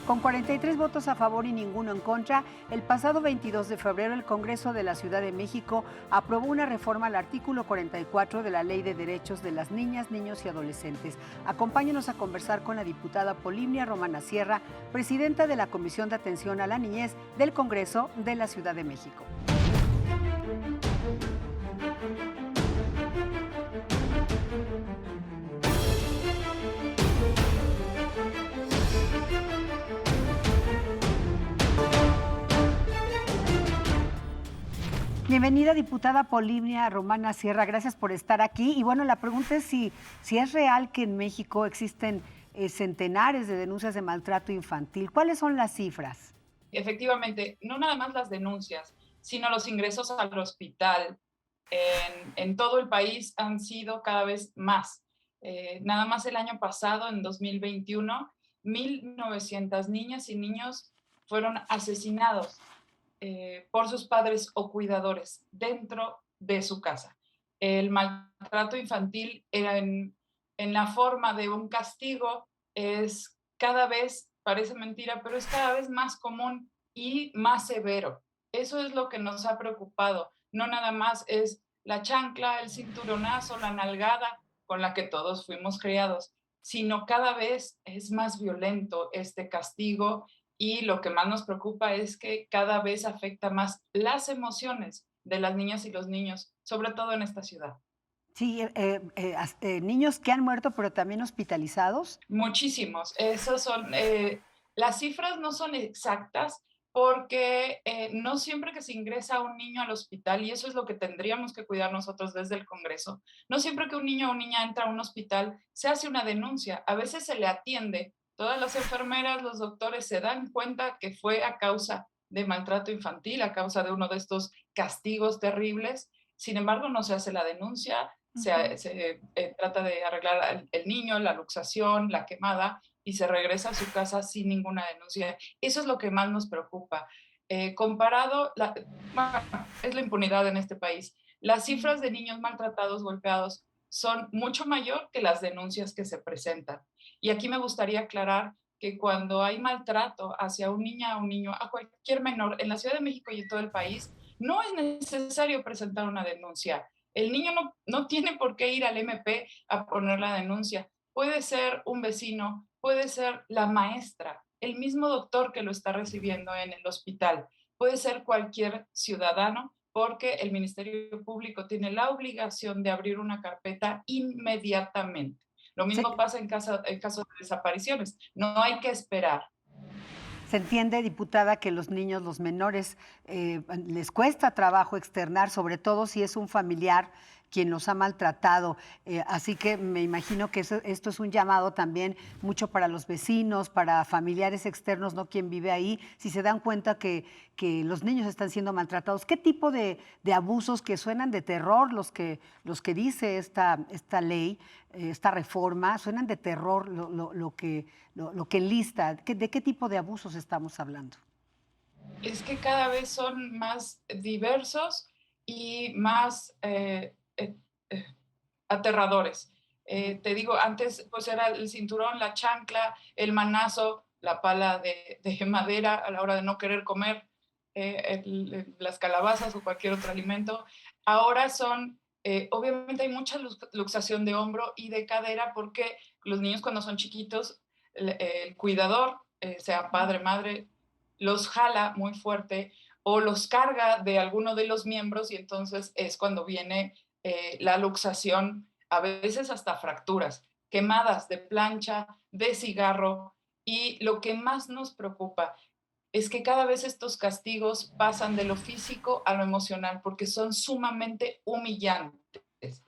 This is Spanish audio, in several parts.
Con 43 votos a favor y ninguno en contra, el pasado 22 de febrero el Congreso de la Ciudad de México aprobó una reforma al artículo 44 de la Ley de Derechos de las Niñas, Niños y Adolescentes. Acompáñenos a conversar con la diputada Polibnia Romana Sierra, presidenta de la Comisión de Atención a la Niñez del Congreso de la Ciudad de México. Bienvenida, diputada Polibnia Romana Sierra, gracias por estar aquí. Y bueno, la pregunta es si es real que en México existen centenares de denuncias de maltrato infantil. ¿Cuáles son las cifras? Efectivamente, no nada más las denuncias, sino los ingresos al hospital en todo el país han sido cada vez más. Nada más el año pasado, en 2021, 1,900 niñas y niños fueron asesinados por sus padres o cuidadores dentro de su casa. El maltrato infantil en la forma de un castigo es cada vez, parece mentira, pero es cada vez más común y más severo. Eso es lo que nos ha preocupado. No nada más es la chancla, el cinturonazo, la nalgada con la que todos fuimos criados, sino cada vez es más violento este castigo y lo que más nos preocupa es que cada vez afecta más las emociones de las niñas y los niños, sobre todo en esta ciudad. Sí, niños que han muerto, pero también hospitalizados. Muchísimos. Esos son, las cifras no son exactas porque no siempre que se ingresa un niño al hospital, y eso es lo que tendríamos que cuidar nosotros desde el Congreso, no siempre que un niño o niña entra a un hospital se hace una denuncia, a veces se le atiende. Todas las enfermeras, los doctores se dan cuenta que fue a causa de maltrato infantil, a causa de uno de estos castigos terribles. Sin embargo, no se hace la denuncia, Ujú. trata de arreglar el niño, la luxación, la quemada, y se regresa a su casa sin ninguna denuncia. Eso es lo que más nos preocupa. Bueno, es la impunidad en este país. Las cifras de niños maltratados, golpeados, son mucho mayor que las denuncias que se presentan. Y aquí me gustaría aclarar que cuando hay maltrato hacia un niña, un niño, a cualquier menor en la Ciudad de México y en todo el país, no es necesario presentar una denuncia. El niño no tiene por qué ir al MP a poner la denuncia. Puede ser un vecino, puede ser la maestra, el mismo doctor que lo está recibiendo en el hospital, puede ser cualquier ciudadano, porque el Ministerio Público tiene la obligación de abrir una carpeta inmediatamente. Lo Se, mismo pasa en caso de desapariciones. No hay que esperar. Se entiende, diputada, que los niños, los menores, les cuesta trabajo externar, sobre todo si es un familiar quien los ha maltratado. Así que me imagino que esto es un llamado también mucho para los vecinos, para familiares externos, no quien vive ahí, si se dan cuenta que los niños están siendo maltratados. ¿Qué tipo de abusos que suenan de terror, los que dice esta ley, esta reforma, suenan de terror lo que enlista? ¿De qué tipo de abusos estamos hablando? Es que cada vez son más diversos y más eh, aterradores. Te digo, antes pues era el cinturón, la chancla, el manazo, la pala de madera a la hora de no querer comer, las calabazas o cualquier otro alimento. Ahora son, obviamente hay mucha luxación de hombro y de cadera porque los niños cuando son chiquitos, el cuidador, sea padre, madre, los jala muy fuerte o los carga de alguno de los miembros y entonces es cuando viene la luxación, a veces hasta fracturas, quemadas de plancha, de cigarro, y lo que más nos preocupa es que cada vez estos castigos pasan de lo físico a lo emocional porque son sumamente humillantes.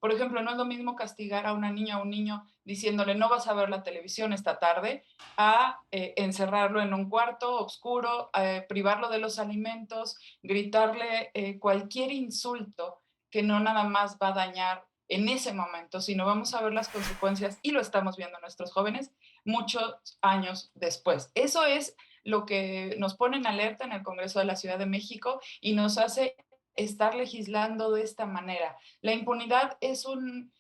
Por ejemplo, no es lo mismo castigar a una niña o un niño diciéndole no vas a ver la televisión esta tarde a encerrarlo en un cuarto oscuro, privarlo de los alimentos, gritarle cualquier insulto que no nada más va a dañar en ese momento, sino vamos a ver las consecuencias y lo estamos viendo nuestros jóvenes muchos años después. Eso es lo que nos pone en alerta en el Congreso de la Ciudad de México y nos hace estar legislando de esta manera. La impunidad es un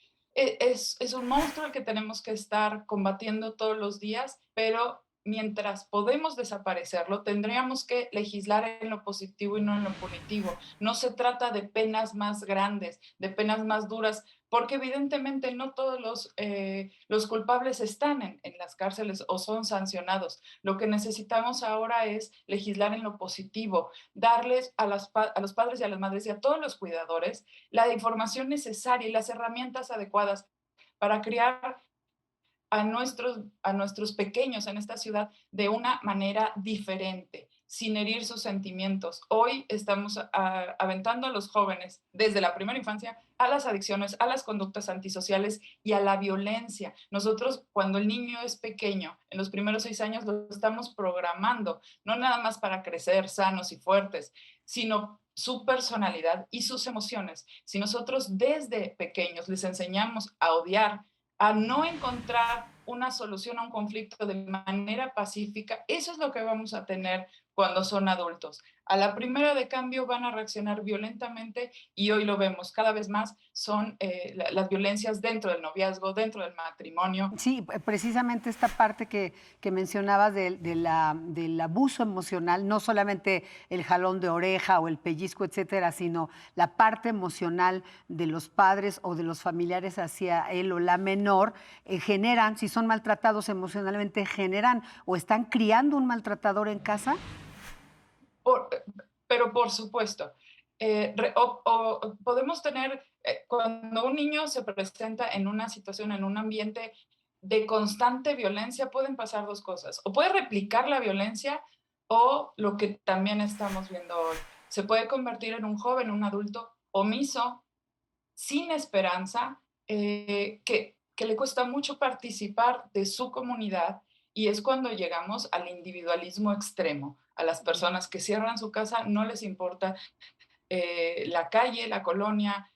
monstruo al que tenemos que estar combatiendo todos los días, pero mientras podemos desaparecerlo, tendríamos que legislar en lo positivo y no en lo punitivo. No se trata de penas más grandes, de penas más duras, porque evidentemente no todos los culpables están en las cárceles o son sancionados. Lo que necesitamos ahora es legislar en lo positivo, darles a los padres y a las madres y a todos los cuidadores la información necesaria y las herramientas adecuadas para criar a nuestros pequeños en esta ciudad de una manera diferente, sin herir sus sentimientos. Hoy estamos aventando a los jóvenes desde la primera infancia a las adicciones, a las conductas antisociales y a la violencia. Nosotros, cuando el niño es pequeño, en los primeros 6 años, lo estamos programando, no nada más para crecer sanos y fuertes, sino su personalidad y sus emociones. Si nosotros desde pequeños les enseñamos a odiar, a no encontrar una solución a un conflicto de manera pacífica, eso es lo que vamos a tener cuando son adultos. A la primera de cambio van a reaccionar violentamente y hoy lo vemos cada vez más, son las violencias dentro del noviazgo, dentro del matrimonio. Sí, precisamente esta parte que mencionabas del abuso emocional, no solamente el jalón de oreja o el pellizco, etcétera, sino la parte emocional de los padres o de los familiares hacia él o la menor, generan, si son maltratados emocionalmente, generan o están criando un maltratador en casa. Por, pero por supuesto, o podemos tener, cuando un niño se presenta en una situación, en un ambiente de constante violencia, pueden pasar dos cosas. O puede replicar la violencia o lo que también estamos viendo hoy. Se puede convertir en un joven, un adulto omiso, sin esperanza, que le cuesta mucho participar de su comunidad y es cuando llegamos al individualismo extremo, a las personas que cierran su casa, no les importa la calle, la colonia,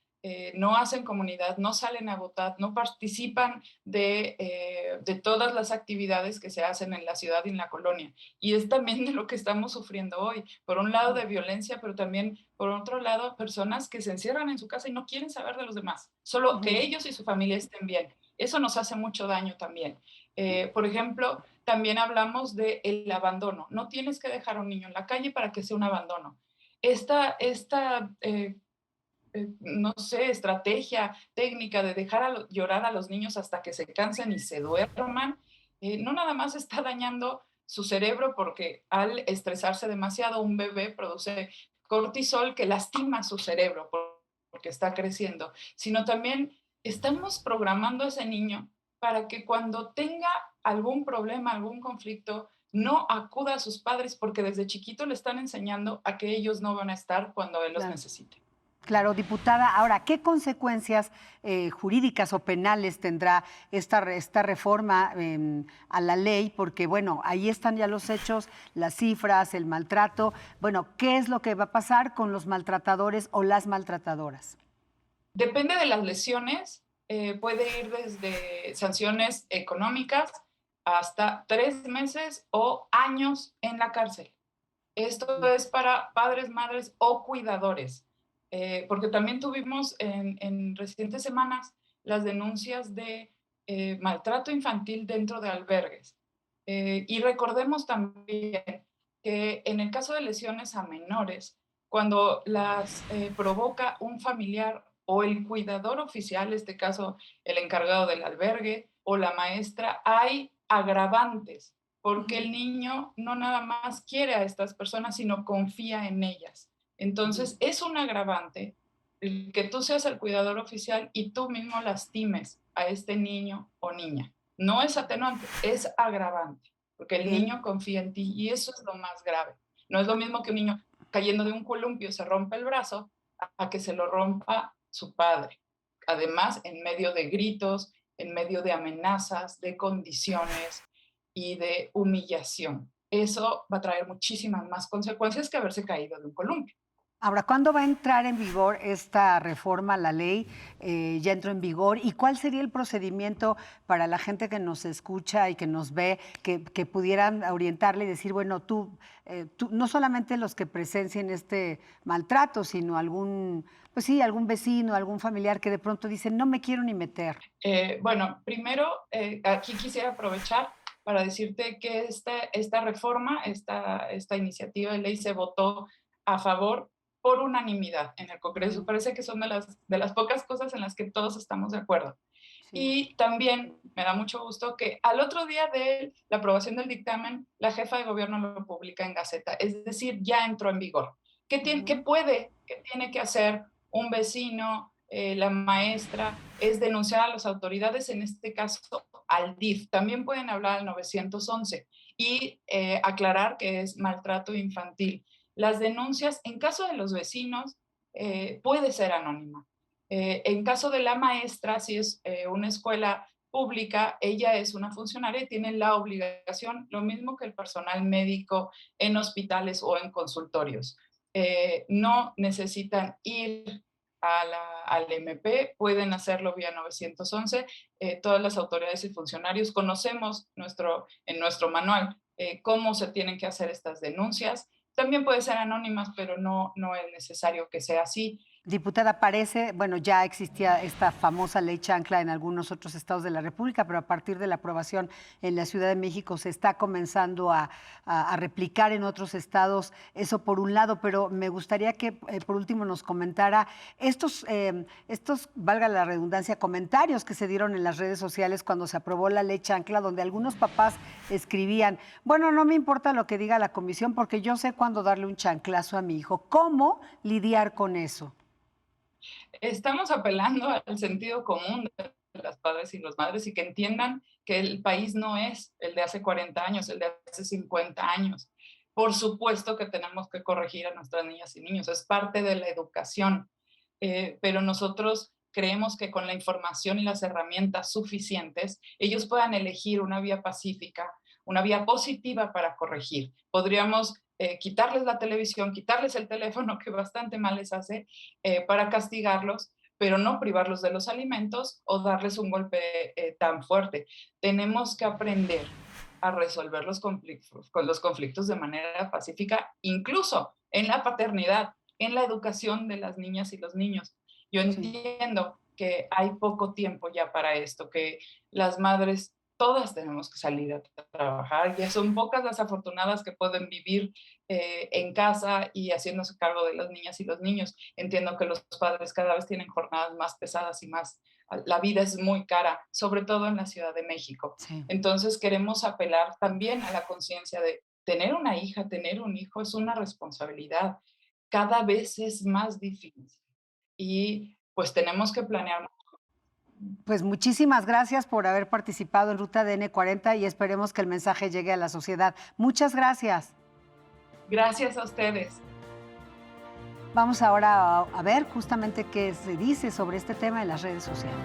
no hacen comunidad, no salen a votar, no participan de todas las actividades que se hacen en la ciudad y en la colonia. Y es también de lo que estamos sufriendo hoy. Por un lado de violencia, pero también por otro lado personas que se encierran en su casa y no quieren saber de los demás, solo que ellos y su familia estén bien. Eso nos hace mucho daño también. Por ejemplo, también hablamos del abandono. No tienes que dejar a un niño en la calle para que sea un abandono. No sé, estrategia técnica de dejar llorar a los niños hasta que se cansen y se duerman, no nada más está dañando su cerebro porque al estresarse demasiado un bebé produce cortisol que lastima su cerebro porque está creciendo, sino también estamos programando a ese niño para que cuando tenga algún problema, algún conflicto, no acuda a sus padres porque desde chiquito le están enseñando a que ellos no van a estar cuando él los Claro. necesite. Claro, diputada. Ahora, ¿qué consecuencias jurídicas o penales tendrá esta reforma a la ley? Porque, bueno, ahí están ya los hechos, las cifras, el maltrato. Bueno, ¿qué es lo que va a pasar con los maltratadores o las maltratadoras? Depende de las lesiones, puede ir desde sanciones económicas hasta 3 meses o años en la cárcel. Esto es para padres, madres o cuidadores, porque también tuvimos en recientes semanas las denuncias de maltrato infantil dentro de albergues. Y recordemos también que en el caso de lesiones a menores, cuando las provoca un familiar o el cuidador oficial, en este caso el encargado del albergue o la maestra, hay agravantes porque el niño no nada más quiere a estas personas, sino confía en ellas. Entonces, es un agravante el que tú seas el cuidador oficial y tú mismo lastimes a este niño o niña. No es atenuante, es agravante, porque el Bien. niño confía en ti y eso es lo más grave. No es lo mismo que un niño cayendo de un columpio se rompe el brazo a que se lo rompa su padre. Además, en medio de gritos, en medio de amenazas, de condiciones, y de humillación. Eso va a traer muchísimas más consecuencias que haberse caído de un columpio. Ahora, ¿cuándo va a entrar en vigor esta reforma a la ley? ¿Ya entró en vigor? ¿Y cuál sería el procedimiento para la gente que nos escucha y que nos ve, que pudieran orientarle y decir, bueno, tú, no solamente los que presencien este maltrato, sino algún, pues sí, algún vecino, algún familiar que de pronto dice, no me quiero ni meter? Bueno, primero, aquí quisiera aprovechar para decirte que esta reforma, esta iniciativa de ley se votó a favor por unanimidad en el Congreso. Parece que son de las pocas cosas en las que todos estamos de acuerdo. Sí. Y también me da mucho gusto que al otro día de la aprobación del dictamen, la jefa de gobierno lo publica en Gaceta, es decir, ya entró en vigor. ¿Qué tiene que hacer un vecino, la maestra? Es denunciar a las autoridades, en este caso al DIF. También pueden hablar al 911 y aclarar que es maltrato infantil. Las denuncias, en caso de los vecinos, puede ser anónima. En caso de la maestra, si es una escuela pública, ella es una funcionaria y tiene la obligación, lo mismo que el personal médico en hospitales o en consultorios. No necesitan ir al MP, pueden hacerlo vía 911. Todas las autoridades y funcionarios conocemos en nuestro manual cómo se tienen que hacer estas denuncias. También pueden ser anónimas, pero no es necesario que sea así. Diputada, parece, bueno, ya existía esta famosa ley chancla en algunos otros estados de la República, pero a partir de la aprobación en la Ciudad de México se está comenzando a replicar en otros estados, eso por un lado, pero me gustaría que por último nos comentara estos, valga la redundancia, comentarios que se dieron en las redes sociales cuando se aprobó la ley chancla, donde algunos papás escribían, bueno, no me importa lo que diga la comisión porque yo sé cuándo darle un chanclazo a mi hijo. ¿Cómo lidiar con eso? Estamos apelando al sentido común de las padres y las madres y que entiendan que el país no es el de hace 40 años, el de hace 50 años. Por supuesto que tenemos que corregir a nuestras niñas y niños, es parte de la educación, pero nosotros creemos que con la información y las herramientas suficientes, ellos puedan elegir una vía pacífica, una vía positiva para corregir. Podríamos quitarles la televisión, quitarles el teléfono, que bastante mal les hace, para castigarlos, pero no privarlos de los alimentos o darles un golpe tan fuerte. Tenemos que aprender a resolver los conflictos de manera pacífica, incluso en la paternidad, en la educación de las niñas y los niños. Yo entiendo que hay poco tiempo ya para esto, que las madres todas tenemos que salir a trabajar, ya son pocas las afortunadas que pueden vivir en casa y haciéndose cargo de las niñas y los niños. Entiendo que los padres cada vez tienen jornadas más pesadas y más, la vida es muy cara, sobre todo en la Ciudad de México. Sí. Entonces queremos apelar también a la conciencia de tener una hija, tener un hijo es una responsabilidad, cada vez es más difícil y pues tenemos que planear. Pues muchísimas gracias por haber participado en Ruta de N40 y esperemos que el mensaje llegue a la sociedad. Muchas gracias. Gracias a ustedes. Vamos ahora a ver justamente qué se dice sobre este tema en las redes sociales.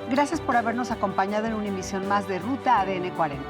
Gracias por habernos acompañado en una emisión más de Ruta ADN 40.